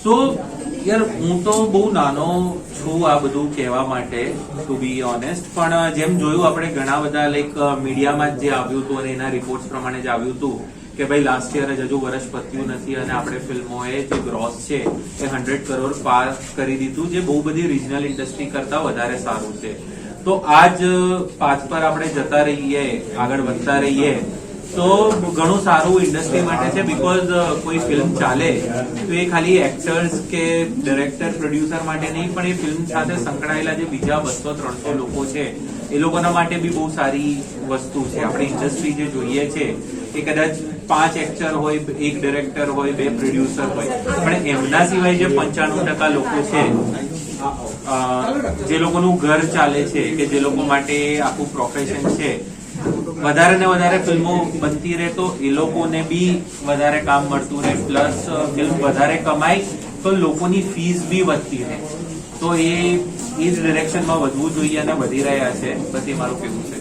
સો યાર હું તો બહુ નાનો છું આ બધું કહેવા માટે, ટુ બી ઓનેસ્ટ. પણ જેમ જોયું આપણે ઘણા બધા લાઈક મીડિયામાં જે આવ્યું હતું અને એના રિપોર્ટ્સ પ્રમાણે જે આવ્યું હતું કે ભાઈ લાસ્ટ યર જ હજુ વર્ષ પત્યું નથી અને આપણે ફિલ્મોએ જે ગ્રોસ છે એ 100 કરોડ પાર કરી દીધું, જે બહુ બધી રિજનલ ઇન્ડસ્ટ્રી કરતા વધારે સારું છે. તો આજ પાથ પર આપણે જતા રહીએ, આગળ વધતા રહીએ તો ઘણું સારું ઇન્ડસ્ટ્રી માટે છે. બીકોઝ કોઈ ફિલ્મ ચાલે તો એ ખાલી એક્ટર્સ કે ડિરેક્ટર પ્રોડ્યુસર માટે નહીં, પણ એ ફિલ્મ સાથે સંકળાયેલા જે બીજા 200-300 લોકો છે એ લોકોના માટે બી બહુ સારી વસ્તુ છે. આપણી ઇન્ડસ્ટ્રી જે જોઈએ છે કે કદાચ 5 એક્ટર હોય, 1 ડિરેક્ટર હોય, 2 પ્રોડ્યુસર હોય, પણ એમના સિવાય જે 95% લોકો છે, જે લોકોનું ઘર ચાલે છે કે જે લોકો માટે આખું પ્રોફેશન છે, વધારે ને વધારે ફિલ્મો બનતી રહે તો એ લોકોને બી વધારે કામ મળતું રહે, પ્લસ ફિલ્મ વધારે કમાય તો લોકોની ફીસ બી વધતી રહે. તો એ જ ડિરેક્શનમાં વધવું જોઈએ અને વધી રહ્યા છે. બસ એ મારું કહેવું છે.